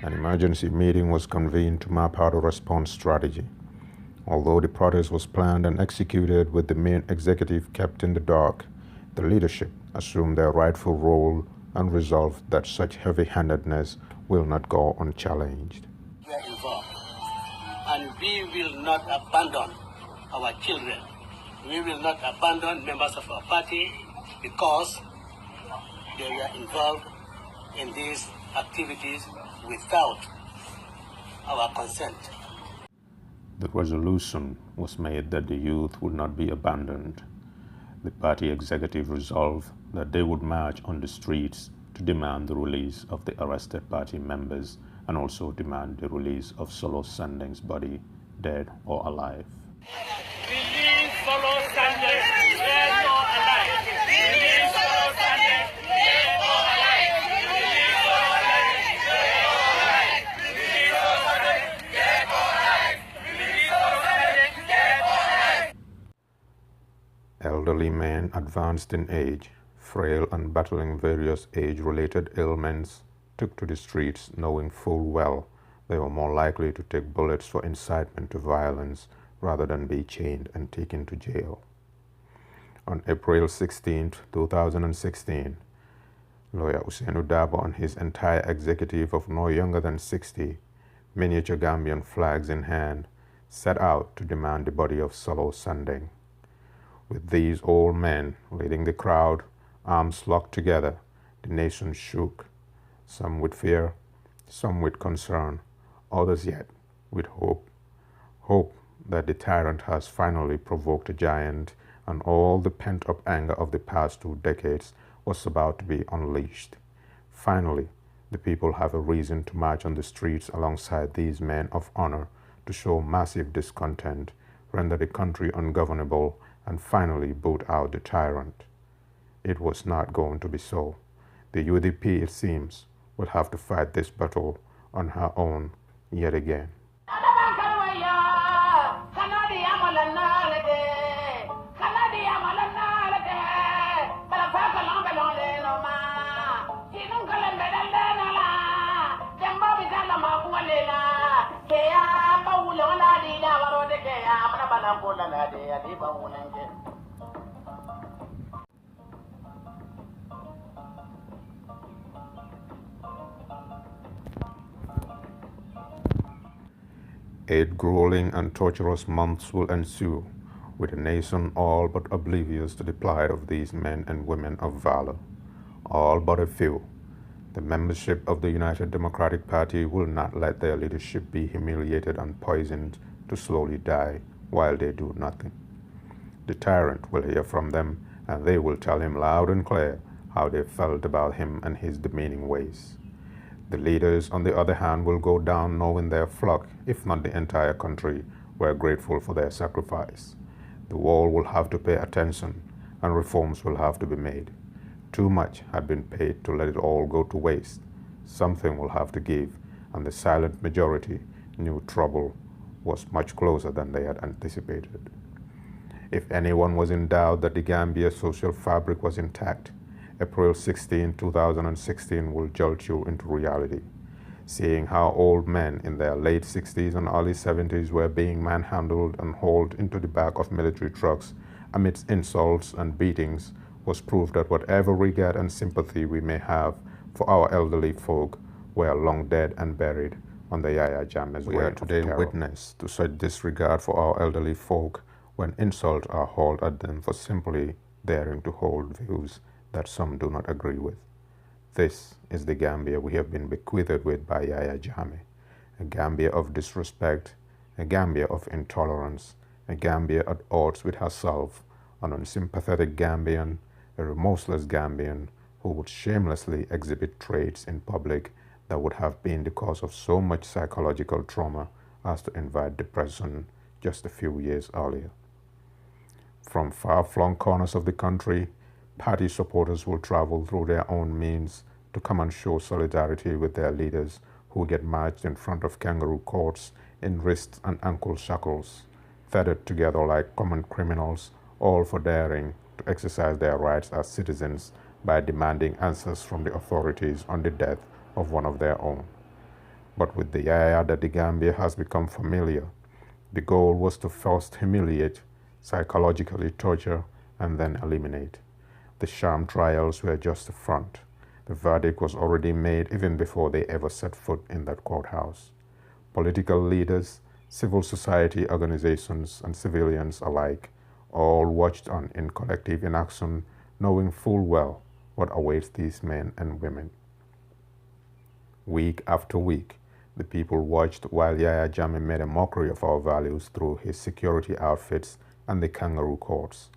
an emergency meeting was convened to map out a response strategy. Although the protest was planned and executed with the main executive kept in the dark, the leadership assumed their rightful role and resolved that such heavy-handedness will not go unchallenged. We are involved, and we will not abandon our children. We will not abandon members of our party because they were involved in these activities without our consent. The resolution was made that the youth would not be abandoned. The party executive resolved that they would march on the streets to demand the release of the arrested party members and also demand the release of Solo Sandeng's body, dead or alive. Release Solo Sandeng, dead or alive. Release Solo Sandeng, dead or alive. Release Solo Sandeng, dead or alive. Release Solo Sandeng, dead or alive. Release Solo Sandeng, dead or alive. Elderly men advanced in age, frail and battling various age-related ailments, took to the streets knowing full well they were more likely to take bullets for incitement to violence rather than be chained and taken to jail. On April 16, 2016, lawyer Usainu Dabo and his entire executive of no younger than 60, miniature Gambian flags in hand, set out to demand the body of Solo Sandeng. With these old men leading the crowd, arms locked together, the nation shook, some with fear, some with concern, others yet with hope. Hope that the tyrant has finally provoked a giant and all the pent-up anger of the past 2 decades was about to be unleashed. Finally, the people have a reason to march on the streets alongside these men of honor to show massive discontent, render the country ungovernable, and finally boot out the tyrant. It was not going to be so. The UDP, it seems, will have to fight this battle on her own yet again. Eight grueling and torturous months will ensue, with a nation all but oblivious to the plight of these men and women of valor. All but a few. The membership of the United Democratic Party will not let their leadership be humiliated and poisoned to slowly die while they do nothing. The tyrant will hear from them, and they will tell him loud and clear how they felt about him and his demeaning ways. The leaders, on the other hand, will go down knowing their flock, if not the entire country, were grateful for their sacrifice. The world will have to pay attention, and reforms will have to be made. Too much had been paid to let it all go to waste. Something will have to give, and the silent majority knew trouble was much closer than they had anticipated. If anyone was in doubt that the Gambia social fabric was intact, April 16, 2016 will jolt you into reality. Seeing how old men in their late 60s and early 70s were being manhandled and hauled into the back of military trucks amidst insults and beatings was proof that whatever regard and sympathy we may have for our elderly folk were long dead and buried on the Yaya Jammeh's way of terror. We are today witness to such disregard for our elderly folk when insults are hauled at them for simply daring to hold views that some do not agree with. This is the Gambia we have been bequeathed with by Yaya Jammeh, a Gambia of disrespect, a Gambia of intolerance, a Gambia at odds with herself, an unsympathetic Gambian, a remorseless Gambian who would shamelessly exhibit traits in public that would have been the cause of so much psychological trauma as to invite depression just a few years earlier. From far-flung corners of the country, party supporters will travel through their own means to come and show solidarity with their leaders who get marched in front of kangaroo courts in wrist and ankle shackles, tethered together like common criminals, all for daring to exercise their rights as citizens by demanding answers from the authorities on the death of one of their own. But with the Yaya that the Gambia has become familiar, the goal was to first humiliate, psychologically torture, and then eliminate. The sham trials were just a front. The verdict was already made even before they ever set foot in that courthouse. Political leaders, civil society organizations, and civilians alike all watched on in collective inaction, knowing full well what awaits these men and women. Week after week, the people watched while Yaya Jammeh made a mockery of our values through his security outfits and the kangaroo courts.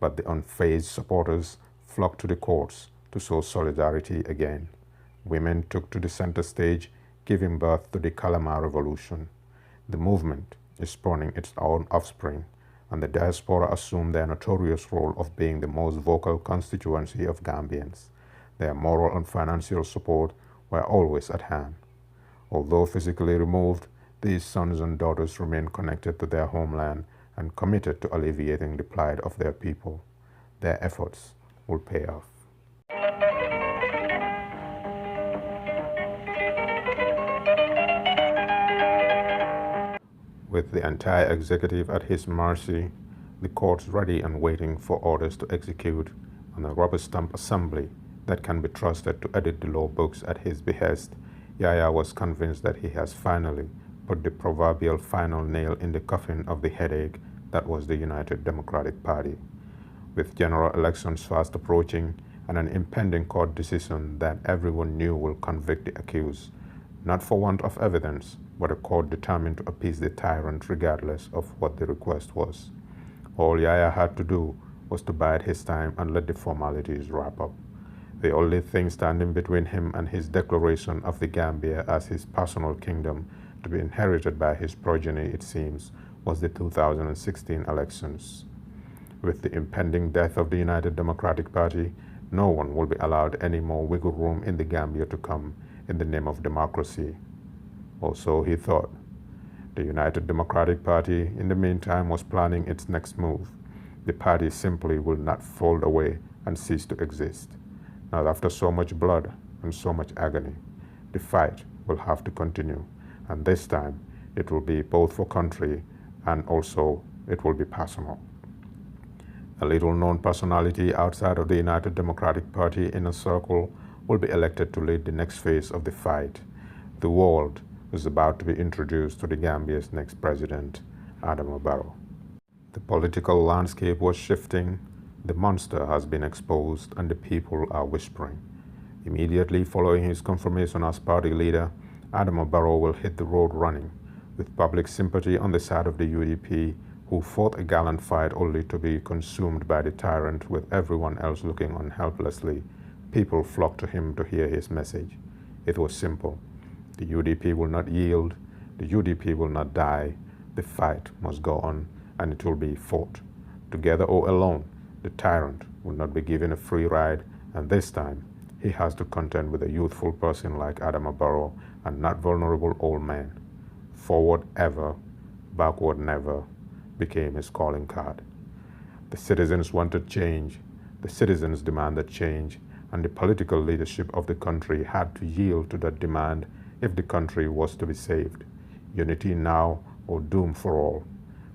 But the unfazed supporters flocked to the courts to show solidarity again. Women took to the center stage, giving birth to the Kalama Revolution. The movement is spawning its own offspring, and the diaspora assumed their notorious role of being the most vocal constituency of Gambians. Their moral and financial support were always at hand. Although physically removed, these sons and daughters remain connected to their homeland and committed to alleviating the plight of their people. Their efforts will pay off. With the entire executive at his mercy, the courts ready and waiting for orders to execute, and a rubber stamp assembly that can be trusted to edit the law books at his behest, Yaya was convinced that he has finally put the proverbial final nail in the coffin of the headache that was the United Democratic Party. With general elections fast approaching and an impending court decision that everyone knew will convict the accused, not for want of evidence, but a court determined to appease the tyrant regardless of what the request was. All Yaya had to do was to bide his time and let the formalities wrap up. The only thing standing between him and his declaration of the Gambia as his personal kingdom to be inherited by his progeny, it seems, was the 2016 elections. With the impending death of the United Democratic Party, no one will be allowed any more wiggle room in the Gambia to come in the name of democracy. Or so he thought. The United Democratic Party, in the meantime, was planning its next move. The party simply will not fold away and cease to exist. Not after so much blood and so much agony. The fight will have to continue, and this time it will be both for country and also it will be personal. A little-known personality outside of the United Democratic Party inner circle will be elected to lead the next phase of the fight. The world is about to be introduced to the Gambia's next president, Adama Barrow. The political landscape was shifting. The monster has been exposed and the people are whispering. Immediately following his confirmation as party leader, Adama Barrow will hit the road running, with public sympathy on the side of the UDP, who fought a gallant fight only to be consumed by the tyrant with everyone else looking on helplessly. People flocked to him to hear his message. It was simple. The UDP will not yield, the UDP will not die, the fight must go on, and it will be fought. Together or alone, the tyrant will not be given a free ride, and this time he has to contend with a youthful person like Adama Barrow and not vulnerable old man. Forward ever, backward never became his calling card. The citizens wanted change, the citizens demanded change, and the political leadership of the country had to yield to that demand if the country was to be saved. Unity now or doom for all.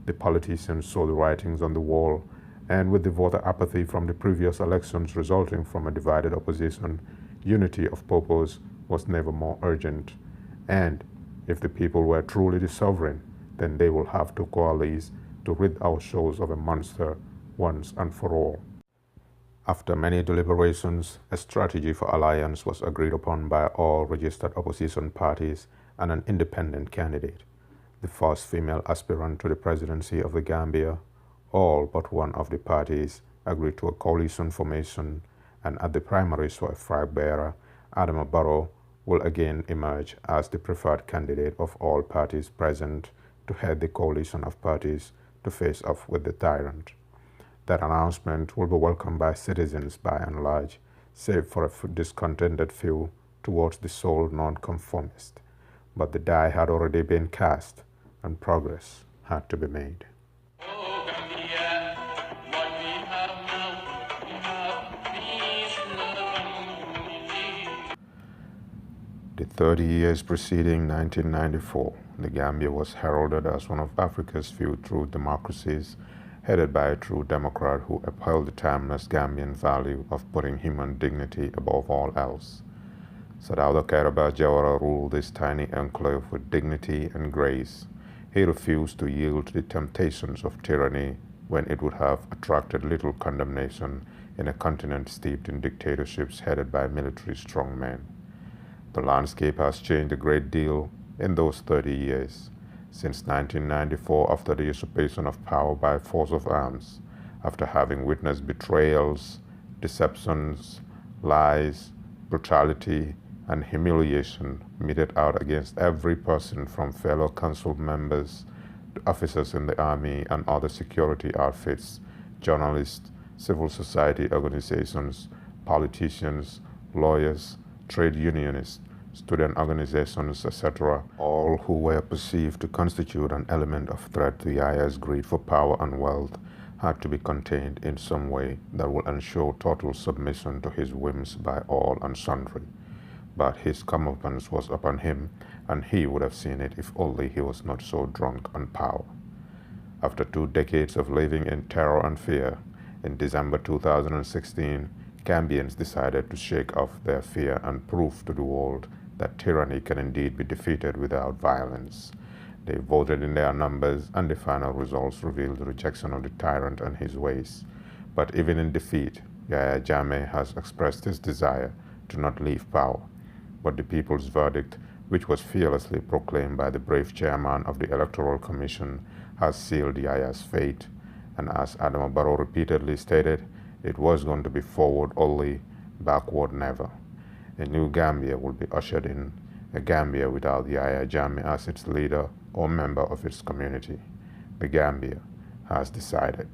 The politicians saw the writings on the wall, and with the voter apathy from the previous elections resulting from a divided opposition, unity of purpose was never more urgent. And if the people were truly the sovereign, then they will have to coalesce to rid our shores of a monster once and for all. After many deliberations, a strategy for alliance was agreed upon by all registered opposition parties and an independent candidate, the first female aspirant to the presidency of the Gambia. All but one of the parties agreed to a coalition formation, and at the primaries for a flag bearer, Adama Barrow will again emerge as the preferred candidate of all parties present to head the coalition of parties to face off with the tyrant. That announcement will be welcomed by citizens by and large, save for a discontented few towards the sole non-conformist. But the die had already been cast, and progress had to be made. Oh, Gambia, what we have now, we have peace, love, and unity. The 30 years preceding 1994, the Gambia was heralded as one of Africa's few true democracies, headed by a true Democrat who upheld the timeless Gambian value of putting human dignity above all else. Sadauda Kairaba Jawara ruled this tiny enclave with dignity and grace. He refused to yield to the temptations of tyranny when it would have attracted little condemnation in a continent steeped in dictatorships headed by military strongmen. The landscape has changed a great deal in those 30 years. Since 1994, after the usurpation of power by force of arms, after having witnessed betrayals, deceptions, lies, brutality, and humiliation meted out against every person from fellow council members to officers in the army and other security outfits, journalists, civil society organizations, politicians, lawyers, trade unionists, student organizations, etc., all who were perceived to constitute an element of threat to Yaya's greed for power and wealth had to be contained in some way that will ensure total submission to his whims by all and sundry. But his comeuppance was upon him, and he would have seen it if only he was not so drunk on power. After 2 decades of living in terror and fear, in December 2016, Gambians decided to shake off their fear and prove to the world that tyranny can indeed be defeated without violence. They voted in their numbers, and the final results revealed the rejection of the tyrant and his ways. But even in defeat, Yahya Jammeh has expressed his desire to not leave power. But the people's verdict, which was fearlessly proclaimed by the brave chairman of the Electoral Commission, has sealed Yahya's fate. And as Adama Barrow repeatedly stated, it was going to be forward only, backward never. A new Gambia will be ushered in, a Gambia without Yahya Jammeh as its leader or member of its community. The Gambia has decided.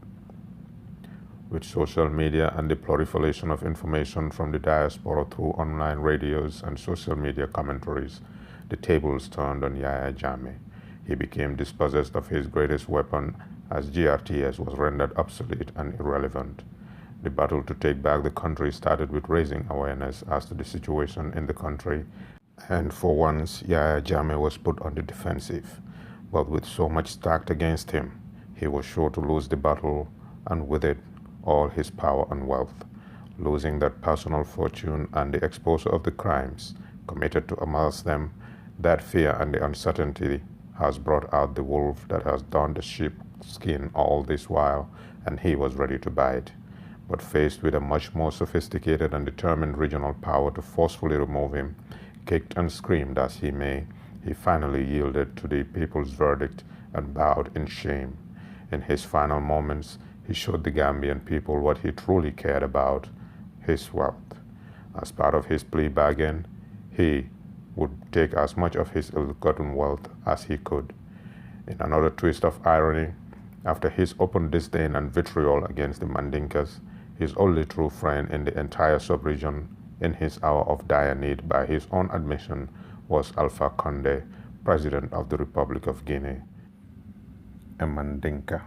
With social media and the proliferation of information from the diaspora through online radios and social media commentaries, the tables turned on Yahya Jammeh. He became dispossessed of his greatest weapon as GRTS was rendered obsolete and irrelevant. The battle to take back the country started with raising awareness as to the situation in the country, and for once Yahya Jammeh was put on the defensive. But with so much stacked against him, he was sure to lose the battle, and with it all his power and wealth. Losing that personal fortune and the exposure of the crimes committed to amass them, that fear and the uncertainty has brought out the wolf that has donned the sheep skin all this while, and he was ready to bite. But faced with a much more sophisticated and determined regional power to forcefully remove him, kicked and screamed as he may, he finally yielded to the people's verdict and bowed in shame. In his final moments, he showed the Gambian people what he truly cared about, his wealth. As part of his plea bargain, he, would take as much of his ill-gotten wealth as he could. In another twist of irony, after his open disdain and vitriol against the Mandinkas, his only true friend in the entire sub-region in his hour of dire need, by his own admission, was Alpha Condé, President of the Republic of Guinea, a Mandinka.